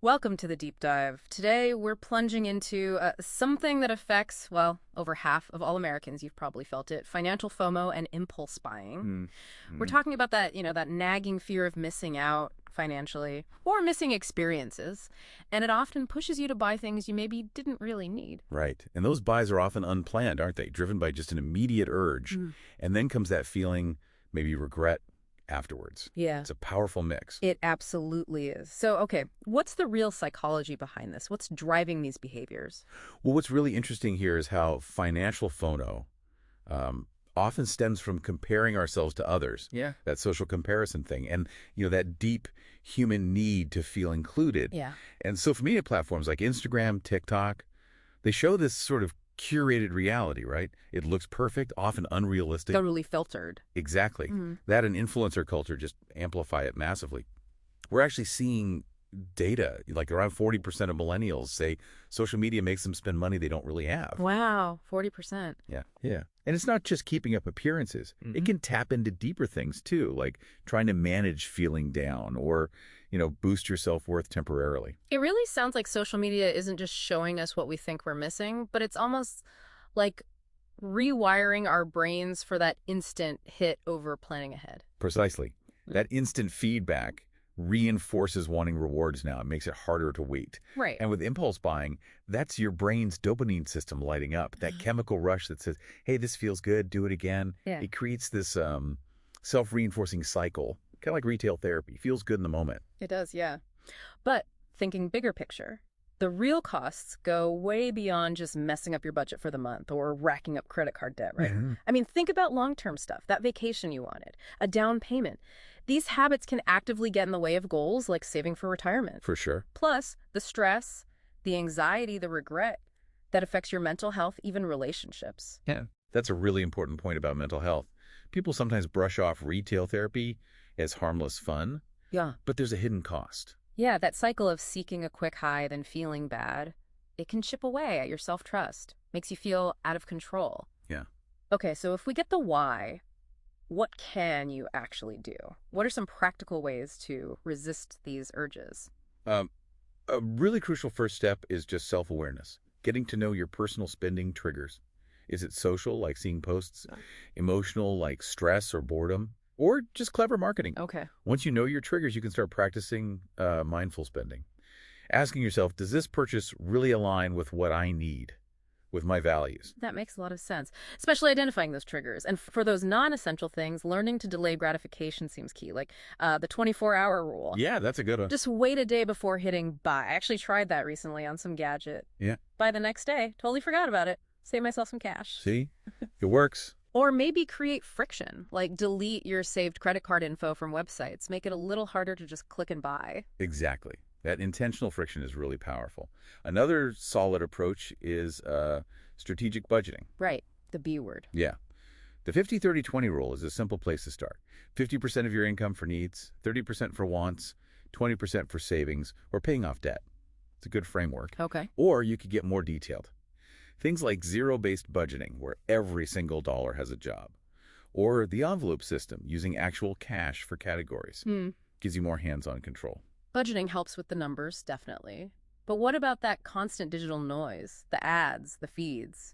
Welcome to the deep dive. Today, we're plunging into something that affects, well, over half of all Americans. You've probably felt it: financial FOMO and impulse buying. We're Mm-hmm. talking about that nagging fear of missing out financially or missing experiences. And it often pushes you to buy things you maybe didn't really need. Right. And those buys are often unplanned, aren't they? Driven by just an immediate urge. Mm. And then comes that feeling, maybe regret afterwards. Yeah, It's a powerful mix. it absolutely is. So, okay, what's the real psychology behind this? What's driving these behaviors? Well, what's really interesting here is how financial phono often stems from comparing ourselves to others, Yeah. that social comparison thing, and that deep human need to feel included. Yeah. And social media platforms like Instagram, TikTok, they show this sort of curated reality, right? It looks perfect, often unrealistic. Totally filtered. Exactly. Mm. That and influencer culture just amplify it massively. We're actually seeing data, like around 40% of millennials say social media makes them spend money they don't really have. Wow, 40%. Yeah. Yeah. And it's not just keeping up appearances. It can tap into deeper things too, like trying to manage feeling down or, boost your self-worth temporarily. It really sounds like social media isn't just showing us what we think we're missing, but it's almost like rewiring our brains for that instant hit over planning ahead. Precisely. That instant feedback reinforces wanting rewards now. It makes it harder to wait. Right. And with impulse buying, that's your brain's dopamine system lighting up, that chemical rush that says, hey, this feels good, do it again. Yeah. It creates this self-reinforcing cycle, kind of like retail therapy. Feels good in the moment. It does, yeah. But thinking bigger picture, the real costs go way beyond just messing up your budget for the month or racking up credit card debt, right? Mhm. I mean, think about long-term stuff, that vacation you wanted, a down payment. These habits can actively get in the way of goals like saving for retirement. For sure. Plus, the stress, the anxiety, the regret that affects your mental health, even relationships. Yeah. That's a really important point about mental health. People sometimes brush off retail therapy as harmless fun, Yeah. but there's a hidden cost. Yeah, that cycle of seeking a quick high, then feeling bad, it can chip away at your self-trust, makes you feel out of control. Yeah. Okay, so if we get the why, what can you actually do? What are some practical ways to resist these urges? Um, a really crucial first step is just self-awareness, getting to know your personal spending triggers. Is it social, like seeing posts, emotional, like stress or boredom, or just clever marketing? Okay. Once you know your triggers, you can start practicing mindful spending. Asking yourself, does this purchase really align with what I need, with my values? That makes a lot of sense, especially identifying those triggers. And for those non-essential things, learning to delay gratification seems key, like the 24-hour rule. Yeah, that's a good one. Just wait a day before hitting buy. I actually tried that recently on some gadget. Yeah. By the next day, totally forgot about it. Save myself some cash. See? It works. Or maybe create friction, like delete your saved credit card info from websites. Make it a little harder to just click and buy. Exactly. That intentional friction is really powerful. Another solid approach is strategic budgeting. Right, the B word. Yeah. The 50-30-20 rule is a simple place to start. 50% of your income for needs, 30% for wants, 20% for savings, or paying off debt. It's a good framework. Okay. Or you could get more detailed. Things like zero-based budgeting, where every single dollar has a job. Or the envelope system, using actual cash for categories. Gives you more hands-on control. Budgeting helps with the numbers, definitely. But what about that constant digital noise, the ads, the feeds?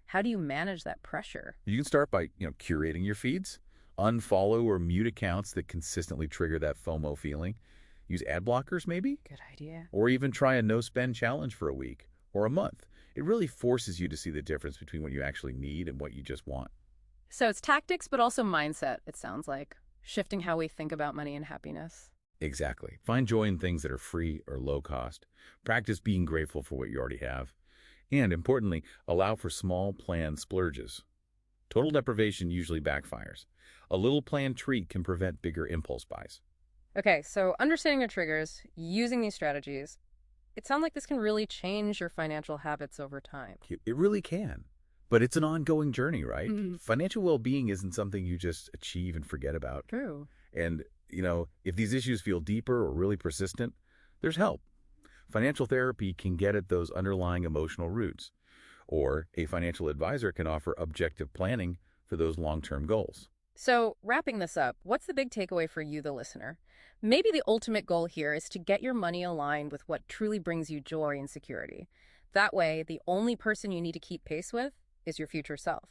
How do you manage that pressure? You can start by, curating your feeds. Unfollow or mute accounts that consistently trigger that FOMO feeling. Use ad blockers, maybe? Good idea. Or even try a no-spend challenge for a week or a month. It really forces you to see the difference between what you actually need and what you just want. So it's tactics, but also mindset, it sounds like. Shifting how we think about money and happiness. Exactly. Find joy in things that are free or low cost. Practice being grateful for what you already have. And importantly, allow for small planned splurges. Total deprivation usually backfires. A little planned treat can prevent bigger impulse buys. Okay, so understanding your triggers, using these strategies, it sounds like this can really change your financial habits over time. It really can. But it's an ongoing journey, right? Mhm. Financial well-being isn't something you just achieve and forget about. True. And, if these issues feel deeper or really persistent, there's help. Financial therapy can get at those underlying emotional roots. Or a financial advisor can offer objective planning for those long-term goals. So, wrapping this up, what's the big takeaway for you, the listener? Maybe the ultimate goal here is to get your money aligned with what truly brings you joy and security. That way, the only person you need to keep pace with is your future self.